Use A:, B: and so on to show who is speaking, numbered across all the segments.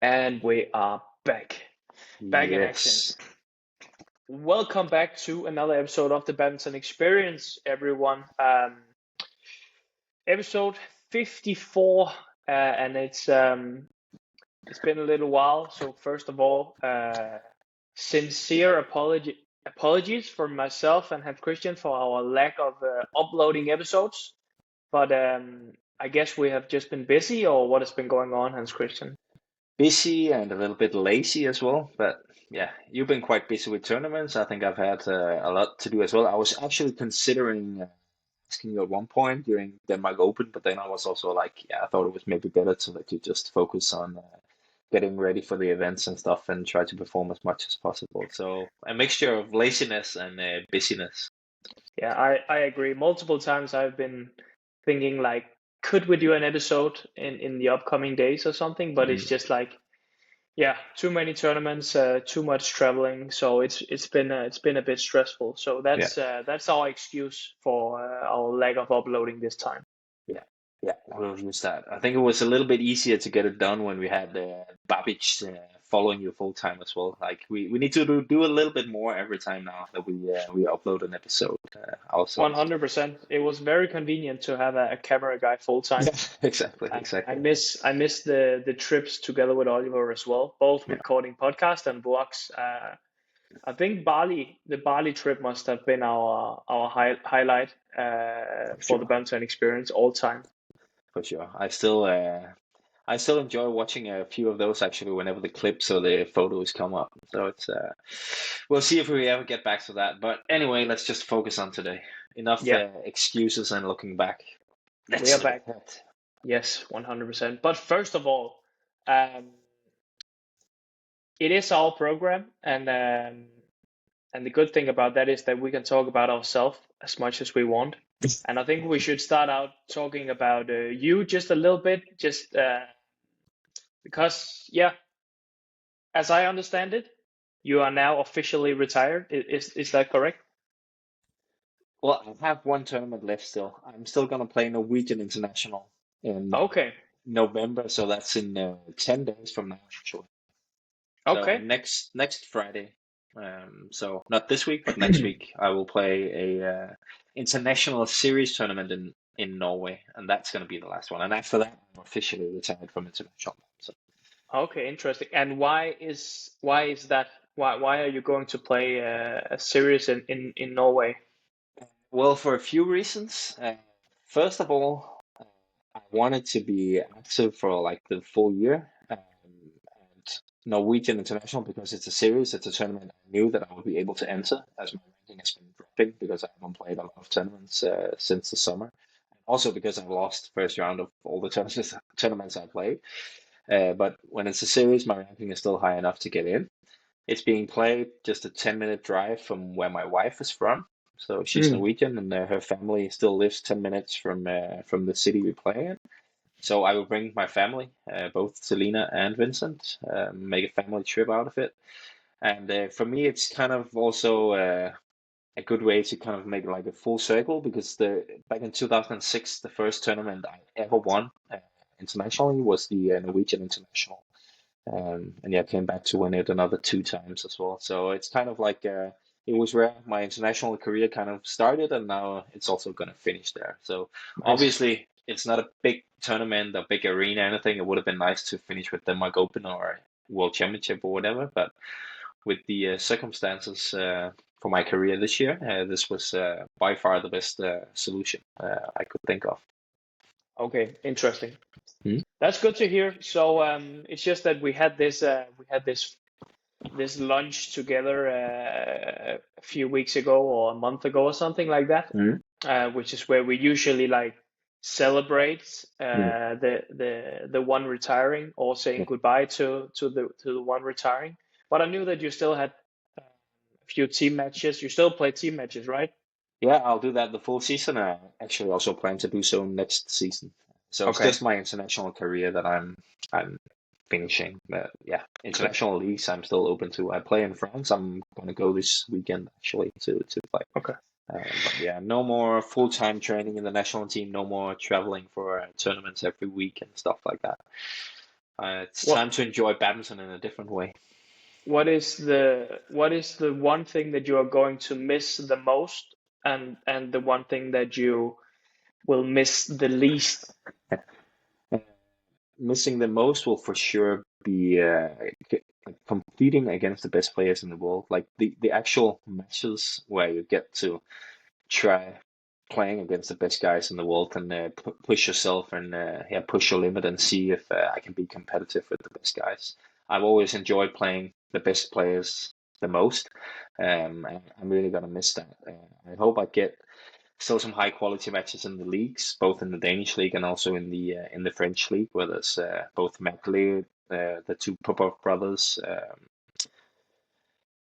A: And we are back in action.
B: Yes.
A: Welcome back to another episode of the Badminton Experience, everyone. Episode 54, and it's been a little while. So first of all, sincere apologies for myself and Hans Christian for our lack of uploading episodes. But I guess we have just been busy, or what has been going on, Hans Christian?
B: Busy and a little bit lazy as well. But yeah, you've been quite busy with tournaments. I think I've had a lot to do as well. I was actually considering asking you at one point during Denmark Open, but then I was also like, yeah, I thought it was maybe better to let you just focus on getting ready for the events and stuff and try to perform as much as possible. So a mixture of laziness and busyness.
A: Yeah, I agree. Multiple times I've been thinking like, could we do an episode in the upcoming days or something? But it's just like, yeah, too many tournaments, too much traveling. So it's been a bit stressful. So
B: Yeah.
A: that's our excuse for our lack of uploading this time.
B: Yeah, yeah, we'll use that. I think it was a little bit easier to get it done when we had Babic following you full time as well. Like we need to do a little bit more every time now that we upload an episode ourselves.
A: 100%. It was very convenient to have a camera guy full time.
B: Yeah, exactly.
A: I miss the trips together with Oliver as well, both
B: Yeah,
A: recording podcast and vlogs. I think the Bali trip must have been our highlight
B: for
A: for the
B: sure,
A: Badminton Experience all time.
B: for sure. I still enjoy watching a few of those actually whenever the clips or the photos come up. So it's we'll see if we ever get back to that. But anyway, let's just focus on today. Enough
A: Yeah,
B: excuses and looking back.
A: we
B: Let's
A: are
B: look
A: back.
B: ahead.
A: Yes, 100%. But first of all, um, it is our program, and the good thing about that is that we can talk about ourselves as much as we want. And I think we should start out talking about you just a little bit, just because, yeah, as I understand it, you are now officially retired. Is that correct?
B: Well, I have one tournament left still. I'm still gonna play Norwegian International in
A: Okay,
B: November, so that's in 10 days from now, actually. So
A: okay.
B: next Friday. So not this week, but next week I will play a international series tournament in Norway, and that's gonna be the last one. And after that, I'm officially retired from international. So,
A: Okay, interesting. And why is that? Why are you going to play a series in Norway?
B: well, for a few reasons. First of all, I wanted to be active for like the full year. And Norwegian International, because it's a series, it's a tournament I knew that I would be able to enter as my ranking has been dropping because I haven't played a lot of tournaments since the summer. Also because I've lost first round of all the tournaments I played. But when it's a series, my ranking is still high enough to get in. It's being played just a 10-minute drive from where my wife is from. So she's
A: Mm.
B: Norwegian, and her family still lives 10 minutes from the city we play in. So I will bring my family, both Selena and Vincent, make a family trip out of it. And for me, it's kind of also a good way to kind of make like a full circle because back in 2006, the first tournament I ever won internationally was the Norwegian International. And yeah, I came back to win it another two times as well. So it's kind of like it was where my international career kind of started, and now it's also going to finish there. So
A: Nice.
B: obviously, it's not a big tournament, a big arena, anything. It would have been nice to finish with Denmark Open or World Championship or whatever. But with the circumstances for my career this year, this was by far the best solution I could think of.
A: Okay, interesting.
B: Hmm?
A: That's good to hear. So it's just that we had this lunch together a few weeks ago or a month ago or something like that,
B: Hmm?
A: which is where we usually like celebrate
B: Hmm.
A: the one retiring or saying
B: Yeah.
A: goodbye to the one retiring. But I knew that you still had a few team matches. You still play team matches, right?
B: Yeah, I'll do that the full season. I actually also plan to do so next season. So it's
A: Okay,
B: just my international career that I'm finishing. But yeah,
A: good.
B: international leagues I'm still open to. I play in France. I'm gonna go this weekend actually to play.
A: Okay.
B: But yeah, no more full-time training in the national team. No more traveling for tournaments every week and stuff like that. It's
A: What
B: time to enjoy badminton in a different way.
A: what is the one thing that you are going to miss the most, and the one thing that you will miss the least?
B: Uh, Missing the most will for sure be like competing against the best players in the world, like the actual matches where you get to try playing against the best guys in the world and push yourself and yeah, push your limit and see if I can be competitive with the best guys. I've always enjoyed playing the best players the most. And I'm really gonna miss that. I hope I get still some high quality matches in the leagues, both in the Danish league and also in the French league, where there's both Magley, the two Popov brothers,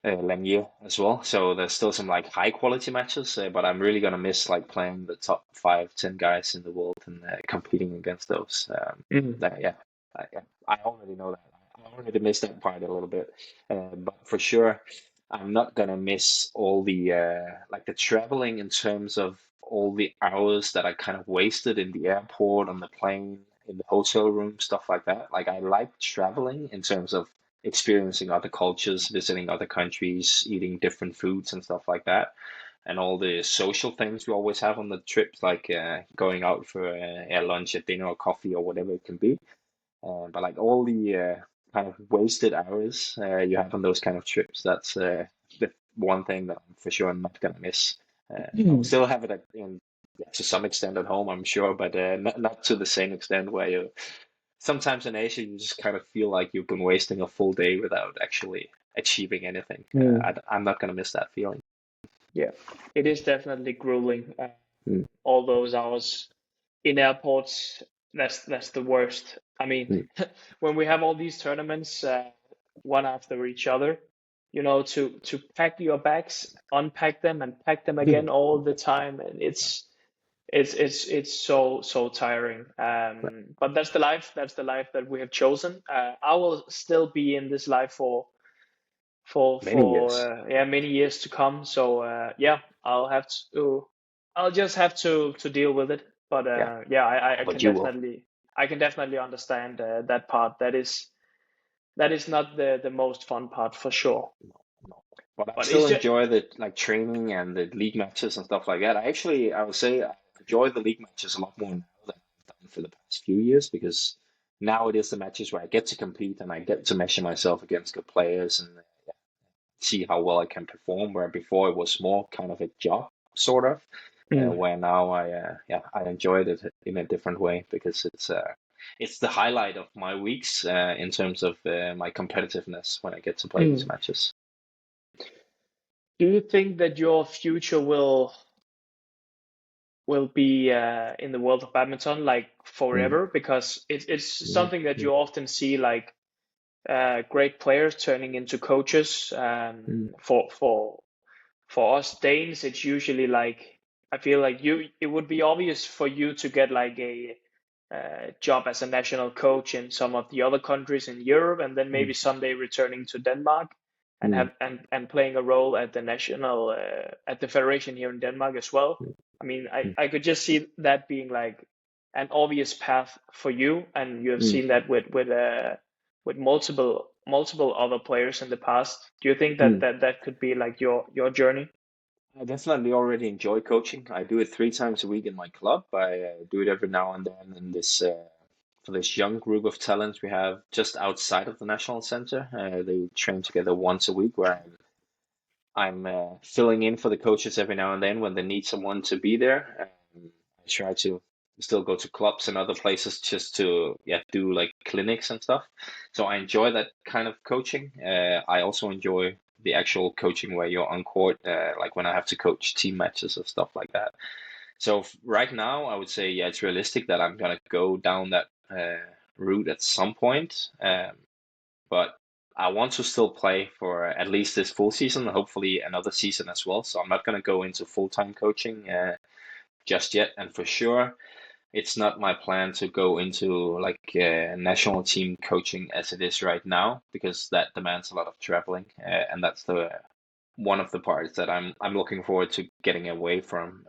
B: Lanier as well. So there's still some like high quality matches, but I'm really gonna miss like playing the top 5, 10 guys in the world and competing against those.
A: Mm.
B: Yeah, yeah, I already know that. I already missed that part a little bit, but for sure, I'm not gonna miss all the like the traveling in terms of all the hours that I kind of wasted in the airport, on the plane, in the hotel room, stuff like that. Like I like traveling in terms of experiencing other cultures, visiting other countries, eating different foods and stuff like that, and all the social things we always have on the trips, like going out for lunch, or dinner, or coffee, or whatever it can be. But like all the kind of wasted hours you have on those kind of trips, that's the one thing that I'm for sure not gonna miss. I'll
A: Mm.
B: still have it to some extent at home, I'm sure, but not to the same extent where you sometimes in Asia, you just kind of feel like you've been wasting a full day without actually achieving anything.
A: Mm.
B: I'm not gonna miss that feeling.
A: Yeah, it is definitely grueling.
B: Mm,
A: All those hours in airports, that's the worst. I mean,
B: mm,
A: when we have all these tournaments, one after each other, you know, to pack your bags, unpack them, and pack them again all the time, and it's so tiring. But that's the life. That's the life that we have chosen. I will still be in this life
B: many years.
A: yeah, many years to come. So yeah, I'll just have to deal with it. But
B: Yeah,
A: yeah, I can
B: but you will.
A: definitely understand that part. That is not the most fun part for sure.
B: No, no. But I
A: But
B: still
A: it's just
B: enjoy the like training and the league matches and stuff like that. I would say I enjoy the league matches a lot more now than I've done for the past few years, because now it is the matches where I get to compete and I get to measure myself against good players and see how well I can perform. Where before it was more kind of a job, sort of.
A: mm,
B: Where now I enjoyed it in a different way, because it's the highlight of my weeks in terms of my competitiveness when I get to play these
A: mm.
B: matches.
A: Do you think that your future will be in the world of badminton like
B: Mm,
A: forever? Because it's
B: mm,
A: something that
B: mm,
A: you often see, like great players turning into coaches.
B: mm,
A: For us Danes, it's usually like, I feel like it would be obvious for you to get like a job as a national coach in some of the other countries in Europe, and then maybe
B: mm,
A: someday returning to Denmark and
B: mm,
A: have and playing a role at the national at the federation here in Denmark as well.
B: mm,
A: I mean,
B: mm,
A: I could just see that being like an obvious path for you, and you have
B: mm,
A: seen that with multiple other players in the past. Do you think that
B: mm.
A: that could be like your journey?
B: I definitely already enjoy coaching. I do it 3 times a week in my club. I do it every now and then in this for this young group of talents we have just outside of the national center. They train together once a week, where I'm filling in for the coaches every now and then when they need someone to be there. I try to still go to clubs and other places just to do like clinics and stuff. So I enjoy that kind of coaching. I also enjoy the actual coaching where you're on court, like when I have to coach team matches or stuff like that. So right now, I would say it's realistic that I'm gonna go down that route at some point. But I want to still play for at least this full season, hopefully another season as well. So I'm not going to go into full-time coaching just yet. And for sure, it's not my plan to go into like national team coaching as it is right now, because that demands a lot of traveling, and that's the one of the parts that I'm looking forward to getting away from.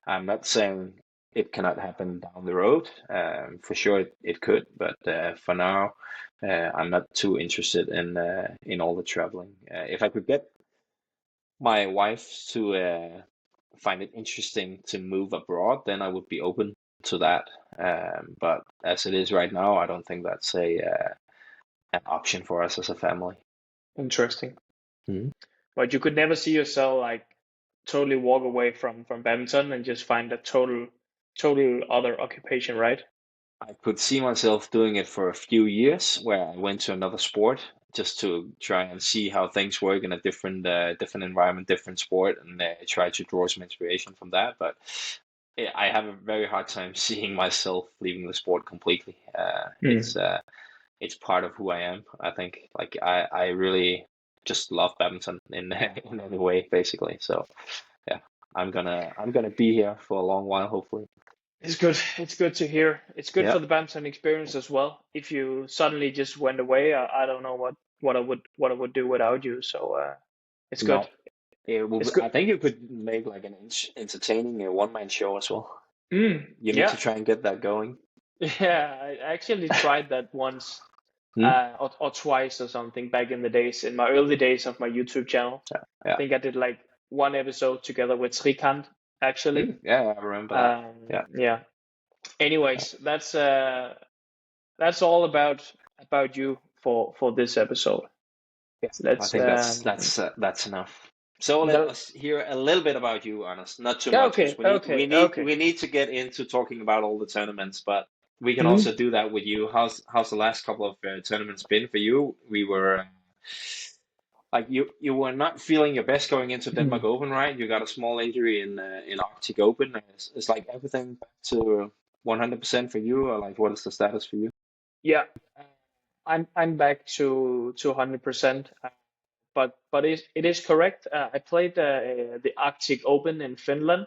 B: I'm not saying it cannot happen down the road. For sure it could, but for now, I'm not too interested in all the traveling. If I could get my wife to find it interesting to move abroad, then I would be open to that. But as it is right now, I don't think that's a an option for us as a family.
A: Interesting.
B: Mhm.
A: But you could never see yourself like totally walk away from badminton and just find a total other occupation, right?
B: I could see myself doing it for a few years, where I went to another sport just to try and see how things work in a different environment, different sport, and try to draw some inspiration from that. But I have a very hard time seeing myself leaving the sport completely.
A: Mm.
B: It's part of who I am. I think like I really just love badminton in in any way, basically. So yeah, I'm gonna be here for a long while, hopefully.
A: It's good. It's good to hear. It's good
B: Yeah.
A: for the badminton experience as well. If you suddenly just went away, I don't know what I would do without you. So it's good.
B: No, it will.
A: It's good.
B: I think you could make like an entertaining one-man show as well. You need to
A: Yeah,
B: try and get that going.
A: yeah. I actually tried that once,
B: Hmm?
A: or twice or something back in the days, in my early days of my YouTube channel.
B: Yeah,
A: I
B: yeah.
A: think I did like one episode together with Srikant, actually.
B: Yeah, I remember that. Yeah,
A: Yeah.
B: yeah.
A: Anyways, that's all about you for this episode.
B: Yeah. I
A: Let's
B: think that's enough. So let
A: the
B: us hear a little bit about you, honest. Not too
A: yeah,
B: much, because
A: okay, okay, okay.
B: we need to get into talking about all the tournaments, but we can
A: Hmm.
B: also do that with you. How's the last couple of tournaments been for you? We were like you were not feeling your best going into Denmark Open, right? You got a small injury in Arctic Open. Is like everything back to 100% for you, or like what is the status for you?
A: Yeah, uh, I'm back to 100%. But it is correct. I played the Arctic Open in Finland,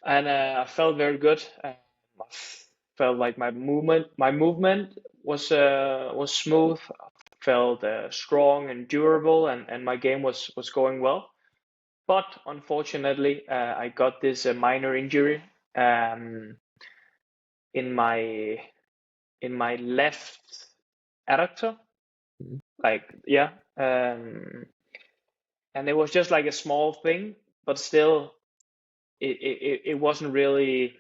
A: and I felt very good. I felt like my movement was smooth. Felt strong and durable, and my game was going well. But unfortunately, I got this minor injury um, in my left adductor.
B: Mhm.
A: Like, yeah, and it was just like a small thing, but still, it wasn't really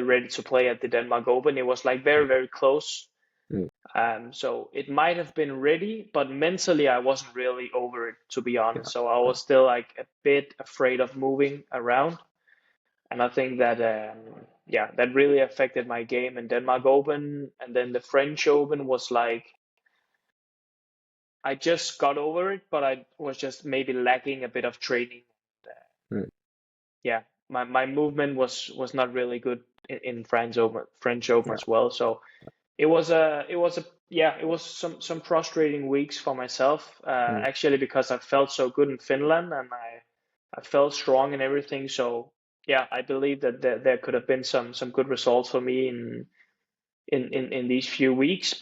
A: ready to play at the Denmark Open. It was like very close.
B: Mm.
A: So it might have been ready, but mentally I wasn't really over it, to be honest.
B: Yeah,
A: So I
B: yeah.
A: was still like a bit afraid of moving around. And I think that yeah, that really affected my game in Denmark Open, and then the French Open was like I just got over it, but I was just maybe lacking a bit of training.
B: Mm.
A: Yeah, my movement was not really good in French Open
B: Yeah.
A: as well. So it was a yeah, it was some frustrating weeks for myself,
B: Mm.
A: actually, because I felt so good in Finland, and I felt strong and everything. So yeah, I believe that there could have been some good results for me in these few weeks,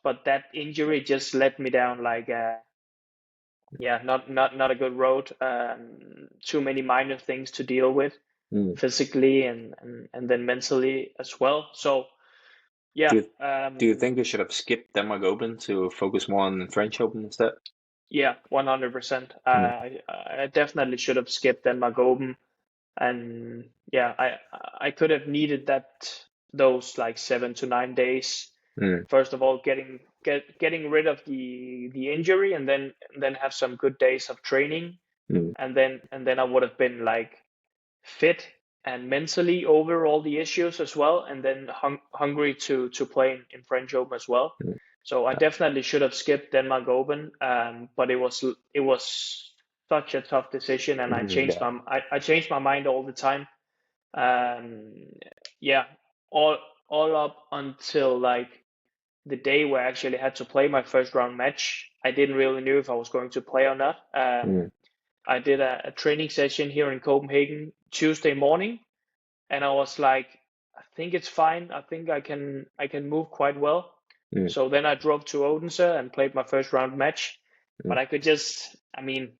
A: but that injury just let me down like yeah, not a good road. Too many minor things to deal with
B: Mm.
A: physically and then mentally as well. So
B: Do
A: yeah,
B: you do you think you should have skipped Denmark Open to focus more on the French Open instead?
A: yeah, 100%.
B: Mm.
A: I definitely should have skipped Denmark Open, and yeah, I could have needed those like 7 to 9 days.
B: Mm.
A: First of all, getting rid of the injury, and then have some good days of training,
B: Mm.
A: and then I would have been like fit and mentally over all the issues as well, and then hungry to play in French Open as well.
B: Mm.
A: So I definitely should have skipped Denmark Open, but it was such a tough decision, and I
B: Mm.
A: changed
B: Yeah.
A: I changed my mind all the time. Um, yeah, all up until like the day where I actually had to play my first round match. I didn't really know if I was going to play or not.
B: Mm.
A: I did a training session here in Copenhagen Tuesday morning, and I was like, I think it's fine. I think I can move quite well.
B: Mm.
A: So then I drove to Odense and played my first round match.
B: Mm.
A: But I could just, I mean,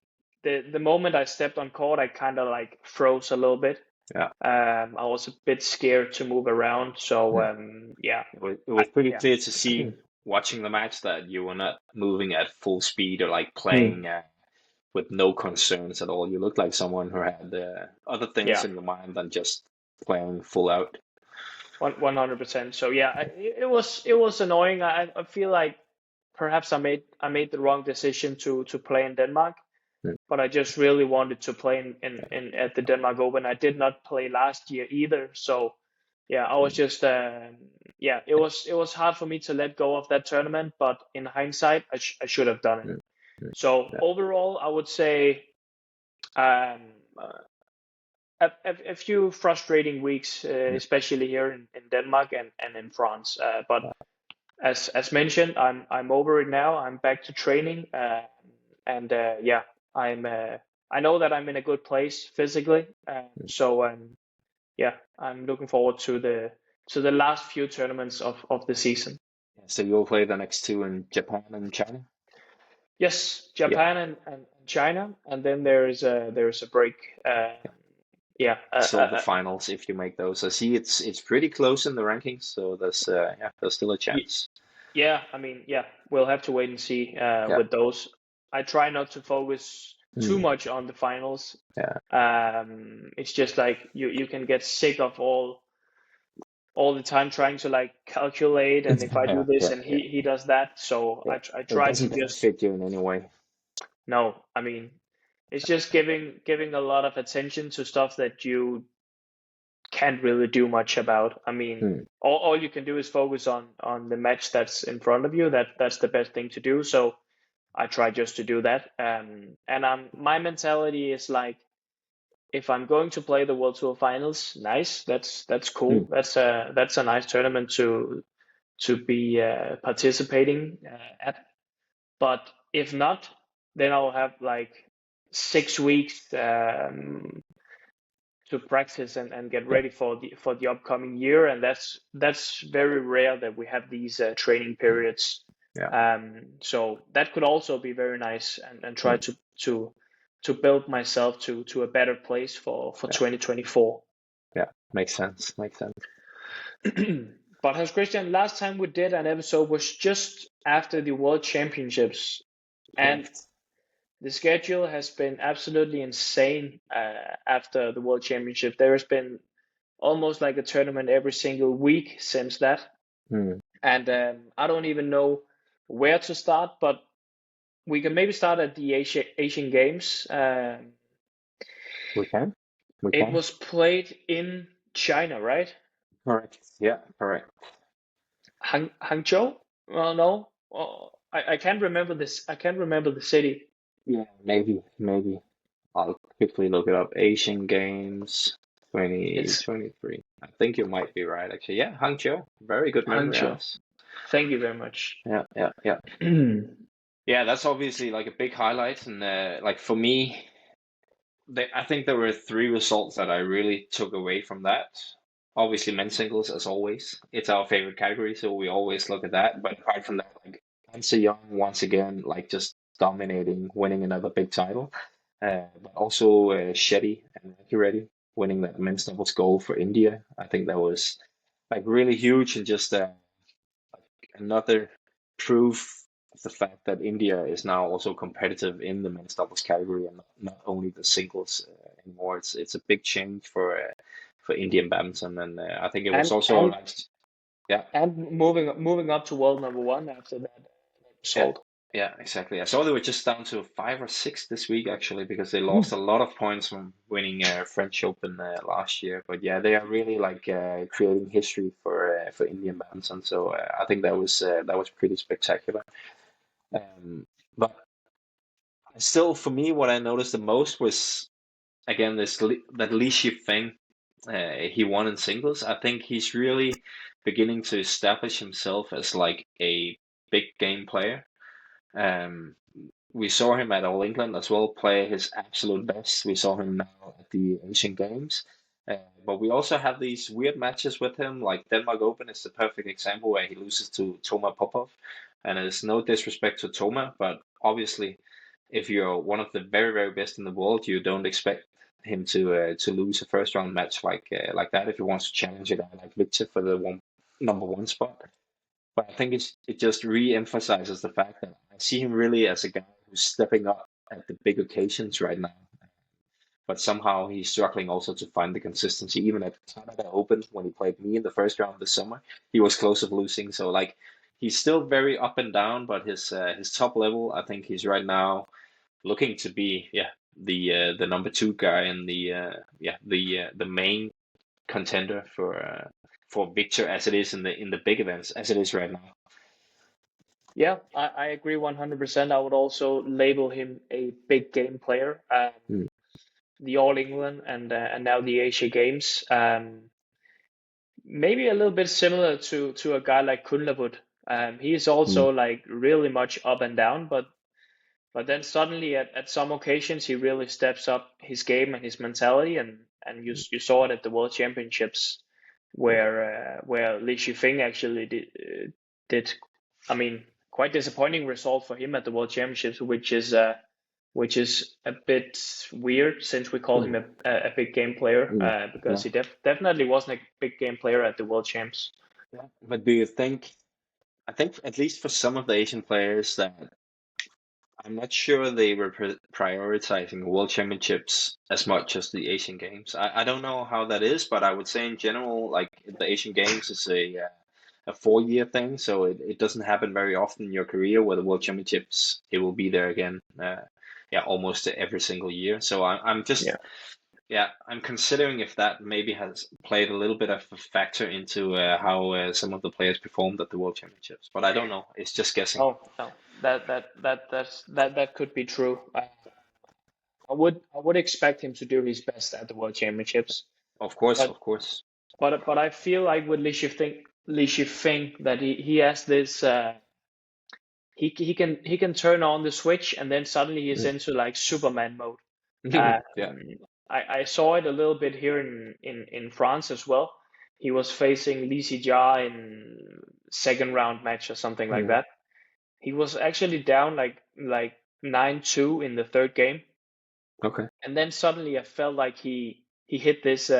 A: the moment I stepped on court, I kind of like froze a little bit.
B: Yeah.
A: I was a bit scared to move around, so
B: Mm.
A: yeah,
B: It was pretty
A: yeah.
B: clear to see watching the match that you were not moving at full speed or like
A: Mm.
B: playing with no concerns at all. You looked like someone who had other things
A: Yeah,
B: in your mind than just playing full out.
A: 100%. So yeah, it was annoying. I feel like perhaps I made the wrong decision to play in Denmark,
B: Mm.
A: but I just really wanted to play in at the Denmark Open. I did not play last year either, so yeah, I was
B: Mm.
A: just yeah, it was hard for me to let go of that tournament, but in hindsight, I should have done it.
B: Mm. Mm.
A: So
B: Yeah.
A: overall, I would say um, a few frustrating weeks,
B: Mm.
A: especially here in Denmark and in France. But as mentioned, I'm over it now. I'm back to training, and yeah, I know that I'm in a good place physically. So yeah, I'm looking forward to the last few tournaments of the season.
B: So you'll play the next two in Japan and China?
A: Yes,
B: Yeah.
A: Japan and China, and then there is a break. Yeah,
B: So the finals, if you make those. I see it's pretty close in the rankings, so there's still a chance.
A: yeah. I mean, yeah, we'll have to wait and see
B: Yeah.
A: with those. I try not to focus too
B: Mm.
A: much on the finals.
B: Yeah.
A: It's just like you can get sick of all the time trying to like calculate, and if I do
B: Yeah.
A: this
B: Yeah.
A: and
B: Yeah.
A: he does that, so
B: Yeah.
A: I
B: It
A: try to
B: doesn't
A: just
B: benefit you in any way.
A: no. I mean, it's just giving a lot of attention to stuff that you can't really do much about. I mean,
B: Mm.
A: all you can do is focus on the match that's in front of you. That's the best thing to do. So I try just to do that. And my mentality is like, if I'm going to play the World Tour Finals, nice. That's
B: Mm.
A: cool. That's a nice tournament to be participating at. But if not, then I'll have like 6 weeks to practice and get
B: Yeah.
A: ready for the upcoming year, and that's very rare that we have these training periods.
B: Yeah.
A: So that could also be very nice, and try
B: Mm.
A: to build myself to a better place for
B: Yeah.
A: 2024.
B: Yeah. Makes sense. Makes sense.
A: But Hans Christian, last time we did an episode was just after the World Championships, and
B: Correct.
A: the schedule has been absolutely insane after the World Championship. There has been almost like a tournament every single week since that.
B: Mm.
A: And I don't even know where to start, but we can maybe start at the Asian Games.
B: We can. We
A: It
B: can.
A: was played in China, right?
B: Correct. Yeah. Correct.
A: Hangzhou? Well, no. I can't remember this. I can't remember the city.
B: Yeah. Maybe. Maybe. I'll quickly look it up. Asian Games
A: It's
B: 2023. I think you might be right, actually. Yeah, Hangzhou. Very good memory,
A: Hangzhou.
B: Alice.
A: Thank you very much.
B: Yeah, yeah, yeah. Yeah, that's obviously like a big highlight, and like for me, I think there were three results that I really took away from that. Obviously, men's singles, as always, it's our favorite category, so we always look at that. But apart from that, like Hansa Young once again, like just dominating, winning another big title. But also Shetty and Reddy winning that men's doubles gold for India. I think that was like really huge, and just another proof of the fact that India is now also competitive in the men's doubles category, and not only the singles anymore. It's a big change for Indian badminton, and I think it was
A: and
B: also
A: and
B: like, yeah,
A: and moving up to world number one after that
B: yeah.
A: result.
B: Yeah, exactly. I saw they were just down to 5 or 6 this week actually, because they lost
A: Mm.
B: a lot of points from winning French Open last year. But yeah, they are really like creating history for Indian badminton. So I think that was pretty spectacular. But still, for me, what I noticed the most was again that Li Shifeng. He won in singles. I think he's really beginning to establish himself as like a big game player. Um, we saw him at All England as well play his absolute best. We saw him now at the Asian Games. But we also have these weird matches with him, like Denmark Open is the perfect example where he loses to Toma Popov. And it's no disrespect to Toma, but obviously, if you're one of the very, very best in the world, you don't expect him to lose a first round match like that if he wants to challenge a guy like Victor for the number one spot. But I think it just re-emphasizes the fact that I see him really as a guy who's stepping up at the big occasions right now. But somehow he's struggling also to find the consistency. Even at Canada Open, when he played me in the first round this summer, he was close to losing. So like he's still very up and down, but his top level, I think he's right now looking to be the number two guy and the main contender for Victor as it is in the big events as it is right now.
A: Yeah, I agree 100%. I would also label him a big game player. The All England and now the Asia Games. Maybe a little bit similar to a guy like Kunlavut. He's also like really much up and down, but then suddenly at some occasions he really steps up his game and his mentality, and you saw it at the World Championships where Li Shifeng actually did I mean quite disappointing result for him at the World Championships, which is a bit weird since we call him a big game player, because he definitely wasn't a big game player at the World Champs.
B: Yeah. But do you think? I think at least for some of the Asian players that I'm not sure they were prioritizing World Championships as much as the Asian Games. I don't know how that is, but I would say in general, like the Asian Games is a 4 year thing, so it doesn't happen very often in your career where the World Championships it will be there again. Almost every single year. So I'm just I'm considering if that maybe has played a little bit of a factor into how some of the players performed at the World Championships, but I don't know. It's just guessing.
A: Oh no, that could be true. I would expect him to do his best at the World Championships.
B: Of course,
A: But
B: of course.
A: but I feel like with Li Shifeng that he has this he can turn on the switch and then suddenly he's into like Superman mode. I saw it a little bit here in France as well. He was facing Li Shijia in second round match or something like that. He was actually down like 9-2 in the third game.
B: Okay.
A: And then suddenly I felt like he hit this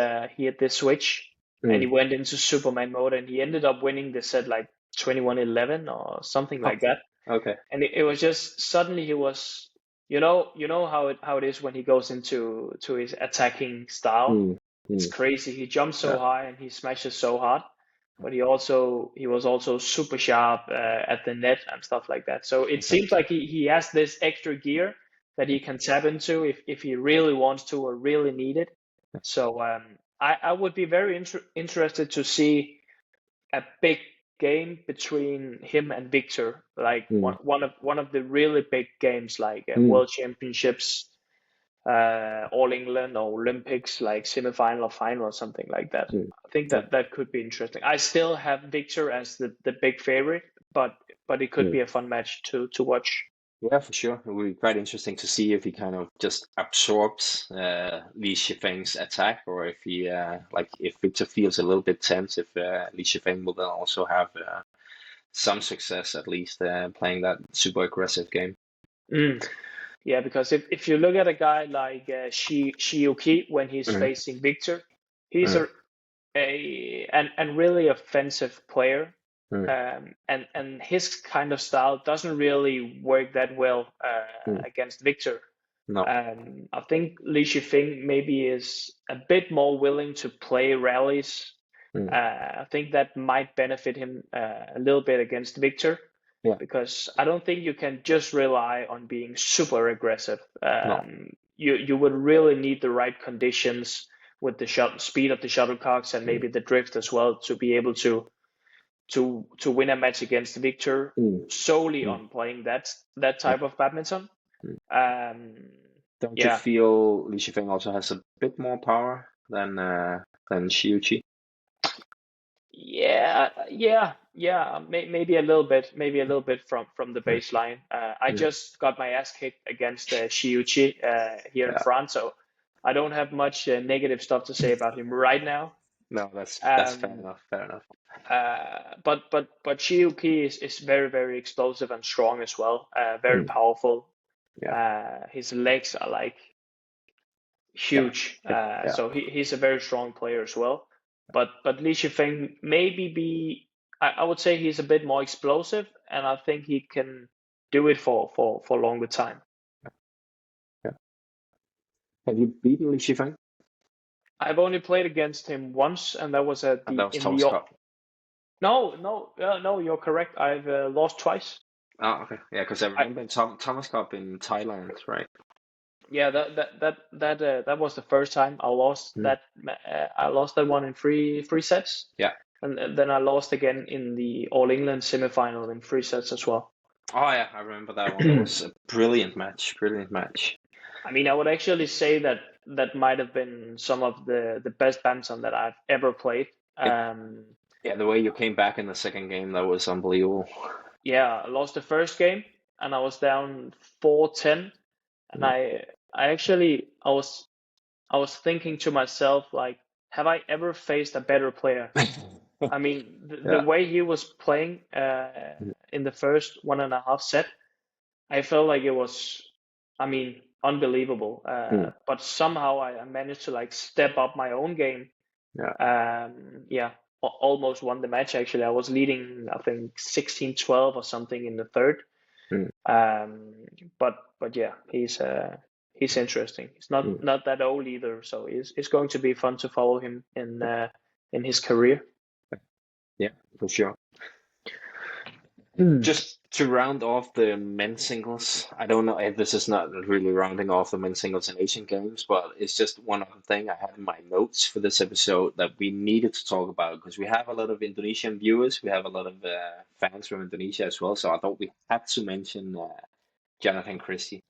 A: switch and he went into Superman mode and he ended up winning the set like 21-11 or something like that.
B: Okay.
A: And it was just suddenly he was you know how it is when he goes into his attacking style. It's crazy. He jumps so high and he smashes so hard, but he was also super sharp at the net and stuff like that. So it seems like he has this extra gear that he can tap into if he really wants to or really need it. So I would be very interested to see a big game between him and Victor, like one of the really big games, like World Championships, All England or Olympics, like semifinal or final or something like that. I think that could be interesting. I still have Victor as the big favorite, but it could be a fun match to watch.
B: Yeah, for sure. It will be quite interesting to see if he kind of just absorbs Li Shifeng's attack, or if he if Victor feels a little bit tense, if Li Shifeng will then also have some success at least playing that super aggressive game.
A: Yeah, because if you look at a guy like Shiuki when he's facing Victor, he's a really offensive player. And his kind of style doesn't really work that well against Victor.
B: No.
A: I think Li Shifeng maybe is a bit more willing to play rallies. I think that might benefit him a little bit against Victor, because I don't think you can just rely on being super aggressive. You would really need the right conditions with the speed of the shuttlecocks and maybe the drift as well to be able to win a match against Victor solely on playing that type of badminton.
B: Don't you feel Li Shifeng also has a bit more power than Shiuchi?
A: Maybe a little bit from the baseline. I just got my ass kicked against Shiuchi here in France, so I don't have much negative stuff to say about him right now.
B: No, that's fair enough.
A: But Shiuki is very, very explosive and strong as well. Very powerful. His legs are like huge.
B: Yeah.
A: So he's a very strong player as well. But Li Shifeng maybe I would say he's a bit more explosive, and I think he can do it for longer time.
B: Yeah. Have you beaten Li Shifeng?
A: I've only played against him once, and that was at
B: And that
A: the
B: was
A: in
B: Thomas
A: the
B: Cup.
A: no, you're correct. I've lost twice.
B: Oh, okay. Yeah, because I
A: I
B: remember Thomas Cup in Thailand, right?
A: Yeah, that was the first time I lost
B: Mm.
A: that. I lost that one in three sets,
B: Yeah.
A: and then I lost again in the All England semifinal in 3 sets as well.
B: Oh yeah, I remember that one. That was a brilliant match. Brilliant match.
A: I mean, I would actually say that might have been some of the best badminton that I've ever played.
B: It, yeah, the way you came back in the second game, that was unbelievable.
A: Yeah, I lost the first game and I was down 4-10, and
B: Mm.
A: I was thinking to myself, like, have I ever faced a better player? I mean, the
B: Yeah.
A: way he was playing in the first 1.5 set, I felt like it was, I mean, unbelievable.
B: Mm.
A: But somehow I managed to like step up my own game.
B: Yeah.
A: Yeah, almost won the match actually. I was leading, I think 16-12 or something in the third.
B: Mm.
A: But yeah, he's interesting. He's
B: Mm.
A: not that old either, so it's going to be fun to follow him in his career.
B: Yeah, for sure.
A: Hmm.
B: Just to round off the men's singles, I don't know if this is not really rounding off the men's singles and Asian Games, but it's just one other thing I had in my notes for this episode that we needed to talk about because we have a lot of Indonesian viewers, we have a lot of fans from Indonesia as well, so I thought we had to mention Jonatan Christie.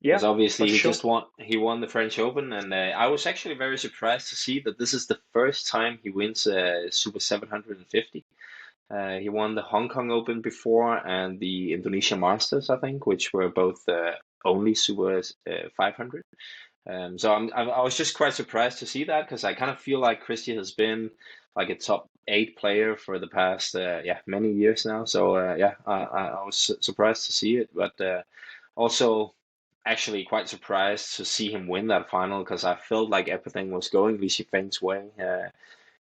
A: Yeah,
B: Because obviously
A: for sure.
B: he won the French Open, and I was actually very surprised to see that this is the first time he wins Super 750. He won the Hong Kong Open before and the Indonesia Masters, I think, which were both only Super 500. So I was just quite surprised to see that because I kind of feel like Christie has been like a top 8 player for the past many years now. So I was surprised to see it, but also actually quite surprised to see him win that final because I felt like everything was going Li Shifeng's way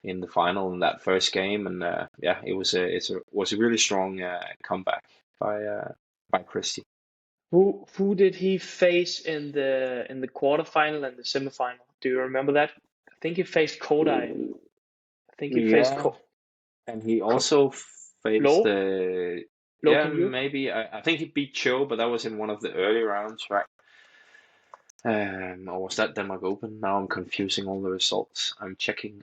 B: in the final in that first game, and it was a really strong comeback by Christie.
A: Who did he face in the quarterfinal and the semifinal? Do you remember that? I think he faced Kodai. I think he faced
B: Yeah, and he
A: Ko
B: also faced
A: Lo
B: the
A: Lo
B: yeah
A: Can You.
B: maybe I think he beat Cho, but that was in one of the early rounds, right? Or was that Denmark Open? Now I'm confusing all the results. I'm checking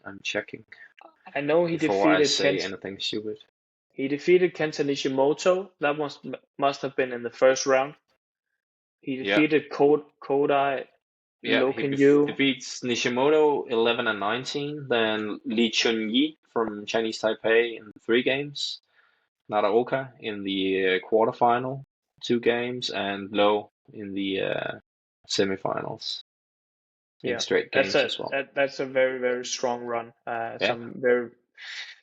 A: I know
B: before I say anything stupid.
A: He defeated Kenta Nishimoto. That must have been in the first round. He
B: Yeah,
A: defeated Kodai,
B: yeah,
A: Lo
B: he
A: Can You.
B: defeats Nishimoto 11 and 19, then Li Chunyi from Chinese Taipei in 3 games, Naraoka in the quarterfinal, 2 games, and Low in the semifinals in
A: Yeah,
B: straight games as well.
A: that's a very very strong run.
B: Yeah,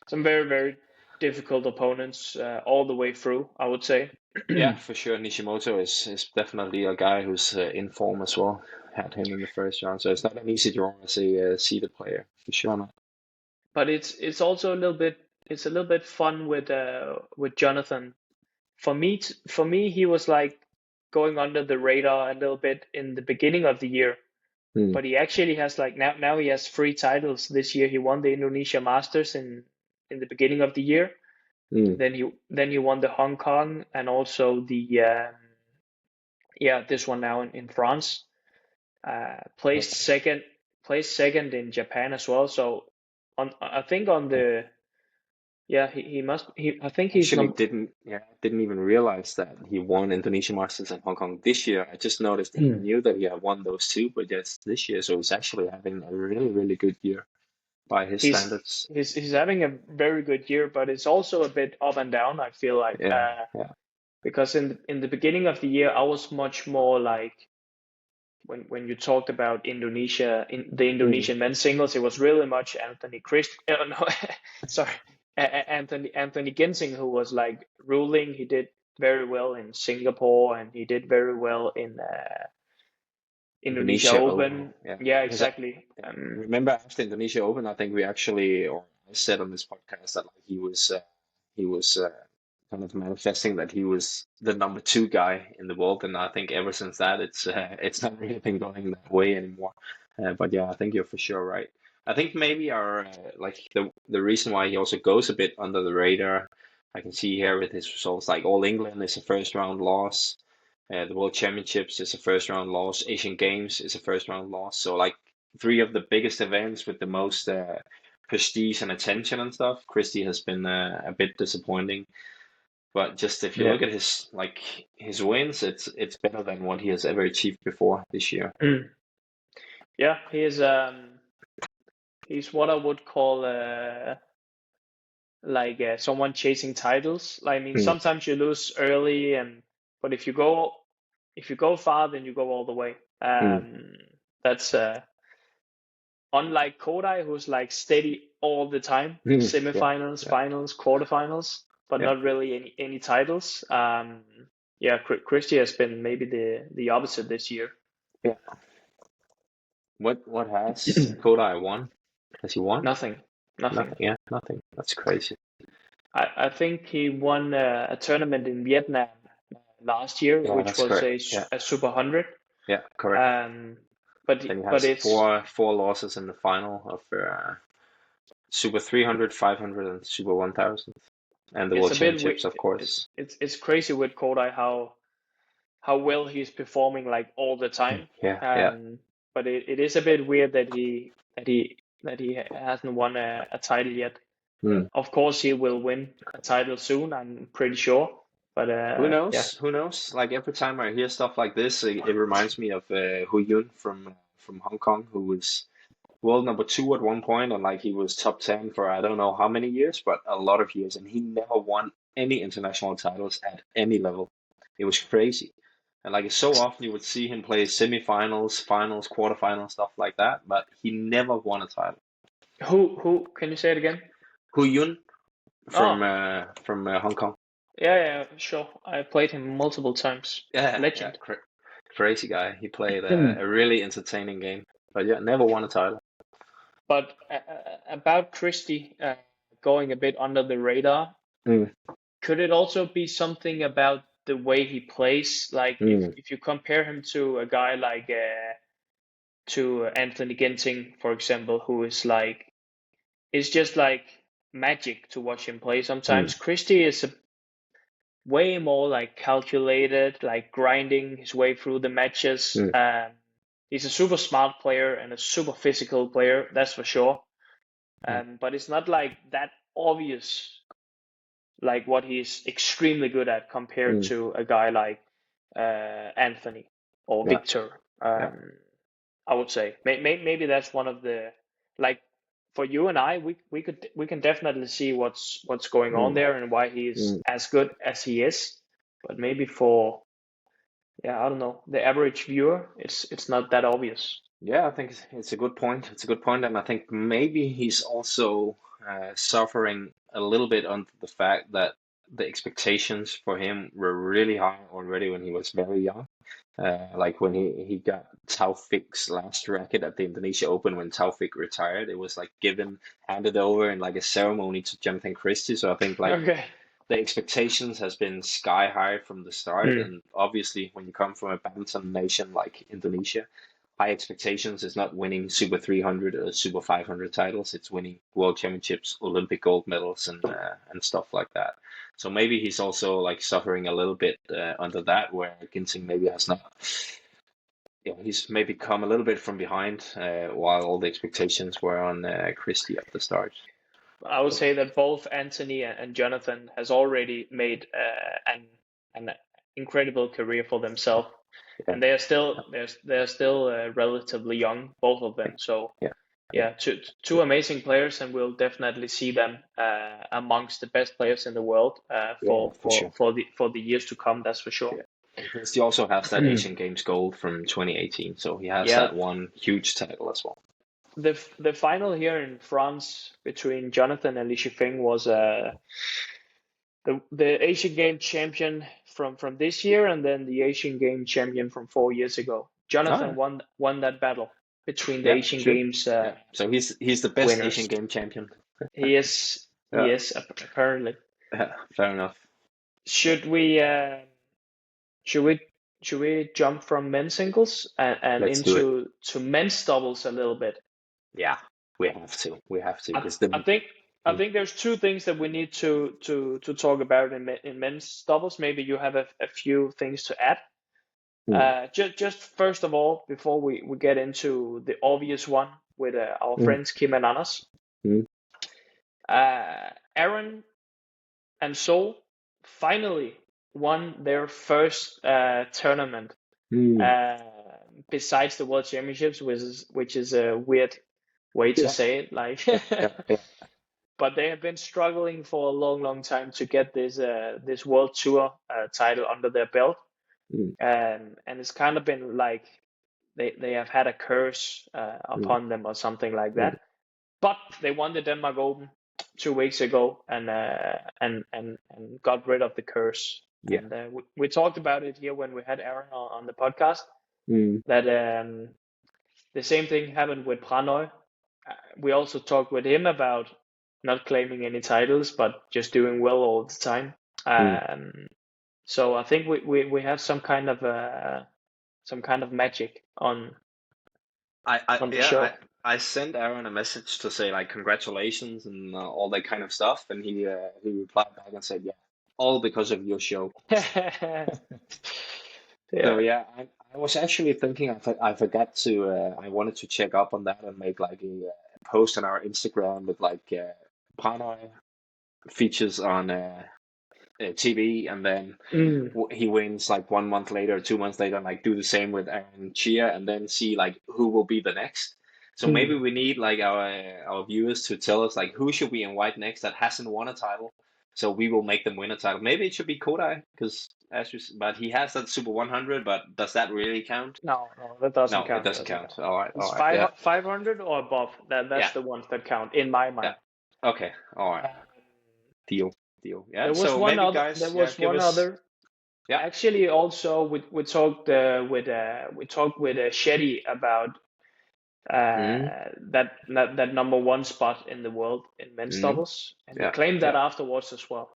A: Some very very difficult opponents all the way through, I would say.
B: yeah, for sure. Nishimoto is definitely a guy who's in form as well. Had him in the first round, so it's not an easy draw as a seeded player, for sure not.
A: But it's also a little bit fun with Jonathan. For me, he was like going under the radar a little bit in the beginning of the year.
B: Hmm.
A: But he actually has like now he has 3 titles this year. He won the Indonesia Masters in the beginning of the year.
B: Hmm.
A: Then he won the Hong Kong and also the this one now in France. Placed second in Japan as well. So I think on the he must he I think he's
B: Actually,
A: number.
B: didn't even realize that he won Indonesia Masters in Hong Kong this year. I just noticed that I knew that he had won those two, but just this year, so he's actually having a really, really good year by his standards.
A: He's having a very good year, but it's also a bit up and down. I feel like
B: Yeah, yeah.
A: because in the beginning of the year I was much more like when you talked about Indonesia in the
B: Mm.
A: Indonesian men's singles, it was really much Anthony Christ. No, sorry, Anthony Ginsing who was like ruling. He did very well in Singapore and he did very well Indonesia
B: Indonesia Open.
A: Open.
B: Yeah,
A: Yeah,
B: because
A: exactly.
B: remember after Indonesia Open, I think we actually, or I said on this podcast that like he was kind of manifesting that he was the number 2 guy in the world, and I think ever since that, it's not really been going that way anymore. But yeah, I think you're for sure right. I think maybe our like the reason why he also goes a bit under the radar, I can see here with his results, like All England is a first round loss. The World Championships is a first round loss. Asian Games is a first round loss. So like 3 of the biggest events with the most prestige and attention and stuff, Christie has been a bit disappointing. But just if you
A: Yeah.
B: look at his wins, it's better than what he has ever achieved before this year.
A: Yeah, he's what I would call like someone chasing titles. Like, I mean,
B: Mm,
A: sometimes you lose early, but if you go far, then you go all the way.
B: mm,
A: That's unlike Kodai, who's like steady all the time,
B: yeah,
A: semifinals,
B: yeah,
A: finals, quarterfinals, but
B: yeah,
A: not really any titles. Yeah, Christie has been maybe the opposite this year.
B: yeah. What has Kodai won? Has he won?
A: Nothing, nothing.
B: Nothing. Yeah, nothing. That's crazy.
A: I think he won a tournament in Vietnam last year,
B: Yeah,
A: which
B: that's
A: was
B: correct. Yeah,
A: a Super 100.
B: yeah, correct.
A: Um, but
B: Then he
A: but
B: has
A: it's
B: four losses in the final of Super 300, 500, and Super 1000, and the
A: it's
B: World
A: a bit
B: Championships, of
A: it's
B: course.
A: it's crazy with Kodai how well he's performing like all the time.
B: Yeah, yeah.
A: But it is a bit weird that he hasn't won a title yet.
B: Hmm.
A: Of course, he will win a title soon, I'm pretty sure. But
B: Who
A: yeah,
B: knows? Who knows? Like every time I hear stuff like this, it reminds me of Hu Yun from Hong Kong, who was world number 2 at one point, and like he was top 10 for I don't know how many years, but a lot of years, and he never won any international titles at any level. It was crazy. And like so often you would see him play semifinals, finals, quarterfinals, stuff like that, but he never won a title.
A: who can you say it again?
B: Hu Yun
A: Oh,
B: from Hong Kong.
A: yeah, sure. I played him multiple times.
B: Yeah, yeah,
A: Legend.
B: crazy guy. He played
A: Hmm.
B: a really entertaining game, but yeah, never won a title.
A: But about Christie going a bit under the radar,
B: Mm,
A: could it also be something about the way he plays? Like
B: mm,
A: if you compare him to a guy like to Anthony Ginting, for example, who is like it's just like magic to watch him play.
B: mm,
A: Sometimes Christie is a way more like calculated, like grinding his way through the matches.
B: mm,
A: He's a super smart player and a super physical player, that's for sure.
B: mm,
A: But it's not like that obvious, like what he's extremely good at compared
B: mm.
A: to a guy like Anthony or
B: Yeah,
A: Victor.
B: yeah.
A: I would say maybe that's one of the like for you and I, we can definitely see what's going on
B: Mm,
A: there and why he is
B: mm.
A: as good as he is. But maybe for I don't know, the average viewer, it's not that obvious.
B: Yeah, I think it's a good point. It's a good point, and I think maybe he's also suffering a little bit under the fact that the expectations for him were really high already when he was very young. Like when he got Taufik's last racket at the Indonesia Open when Taufik retired, it was like handed over in like a ceremony to Jonatan Christie. So I think like
A: Okay.
B: the expectations has been sky high from the start,
A: Mm.
B: and obviously when you come from a badminton nation like Indonesia, high expectations is not winning Super 300 or Super 500 titles. It's winning World Championships, Olympic gold medals, and stuff like that. So maybe he's also like suffering a little bit under that, where Ginting maybe has not. He's maybe come a little bit from behind, while all the expectations were on Christie at the start.
A: I would
B: So
A: say that both Anthony and Jonathan has already made an incredible career for themselves,
B: yeah,
A: and they are still relatively young, both of them. So
B: yeah, yeah,
A: yeah, two amazing players, and we'll definitely see them amongst the best players in the world
B: yeah, for sure.
A: for the years to come. That's for sure.
B: Yeah. And Christie also has that Asian Games gold from 2018, so he has
A: Yeah,
B: that one huge title as well.
A: the final here in France between Jonathan and Li Shifeng was the Asian Game champion from this year, and then the Asian Game champion from 4 years ago. Jonathan
B: Oh,
A: won that battle between the
B: yeah,
A: Asian
B: true.
A: Games
B: Yeah. So he's the best
A: winners.
B: Asian game champion.
A: He is. He
B: Yeah.
A: is apparently.
B: Yeah. Fair enough.
A: Should we? Should we? Should we jump from men's singles and
B: Let's do it.
A: into men's doubles a little bit?
B: Yeah. We have to. We have to
A: I,
B: because
A: I think I think there's two things that we need to talk about in men's doubles. Maybe you have a few things to add.
B: Mm,
A: Just first of all, before we get into the obvious one with our
B: mm,
A: friends Kim and Anders,
B: mm,
A: Aaron and Sol finally won their first tournament
B: mm.
A: uh, besides the World Championships, which is a weird way to
B: Yeah.
A: say it, like.
B: Yeah. Yeah. Yeah.
A: But they have been struggling for a long, long time to get this World Tour title under their belt,
B: Mm,
A: and it's kind of been like they have had a curse
B: mm,
A: upon them or something like
B: mm.
A: that. But they won the Denmark Open 2 weeks ago and got rid of the curse.
B: Yeah.
A: And we talked about it here when we had Aaron on the podcast,
B: Mm,
A: that the same thing happened with Pranoy. We also talked with him about not claiming any titles, but just doing well all the time.
B: mm.
A: So I think we have some kind of magic on the
B: Yeah,
A: show.
B: I sent Aaron a message to say like congratulations and all that kind of stuff, and he replied back and said, yeah, all because of your show. So
A: Yeah.
B: yeah, I was actually thinking I forgot to I wanted to check up on that and make like a post on our Instagram with like Pranay features on TBE, and then
A: Mm,
B: he wins like 1 month later, 2 months later, and like do the same with Aaron Chia, and then see like who will be the next. So maybe
A: mm.
B: we need like our viewers to tell us like who should we invite next that hasn't won a title, so we will make them win a title. Maybe it should be Kodai because but he has that Super 100. But does that really count?
A: No, that doesn't
B: No, it
A: count.
B: doesn't
A: Doesn't
B: count.
A: count.
B: All
A: It's
B: right, yeah,
A: 500 or above. That's
B: yeah,
A: the ones that count in my
B: yeah.
A: mind.
B: Okay, all right,
A: Um,
B: deal, deal. Yeah.
A: there was
B: So
A: one
B: maybe
A: other. There
B: guys, yeah,
A: was
B: give
A: one
B: us,
A: other.
B: yeah.
A: Actually, also we talked with Shetty about
B: Mm,
A: that number one spot in the world in men's
B: mm,
A: doubles, and he
B: yeah,
A: claimed that
B: yeah.
A: afterwards as well.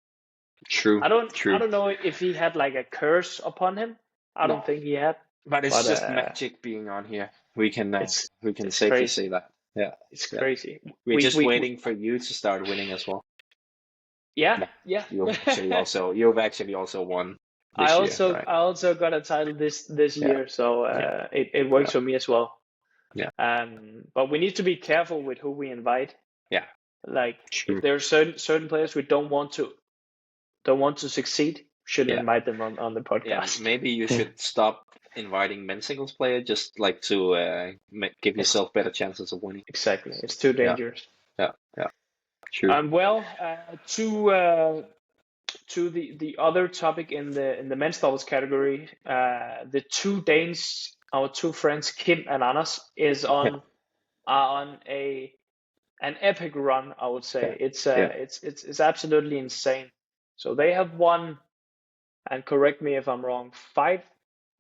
B: True,
A: I
B: true.
A: don't know if he had like a curse upon him. I
B: No.
A: don't think he had,
B: But it's
A: but
B: just magic being on here. We
A: it's
B: can
A: it's
B: safely
A: crazy.
B: say that. Yeah,
A: It's
B: yeah.
A: crazy.
B: We're
A: We
B: just
A: we, we
B: waiting for you to start winning as well.
A: yeah,
B: Yeah,
A: yeah.
B: you've actually also won
A: I
B: this year,
A: also
B: right?
A: I also got a title this
B: Yeah,
A: year, so
B: yeah,
A: it
B: yeah,
A: works for me as well.
B: yeah,
A: But we need to be careful with who we invite.
B: yeah.
A: Like if
B: True.
A: there are certain players we don't want to succeed, shouldn't
B: Yeah,
A: invite them on the
B: yeah.
A: podcast.
B: Maybe you should stop inviting men's singles player just like to give
A: It's
B: yourself better chances of winning.
A: exactly. It's too
B: Yeah,
A: dangerous.
B: yeah, yeah. True.
A: Well, to the other topic in the men's doubles category, the two Danes, our two friends Kim and Anders,
B: Yeah,
A: are on an epic run. I would
B: yeah,
A: say
B: yeah.
A: it's absolutely insane. So they have won, and correct me if I'm wrong, 5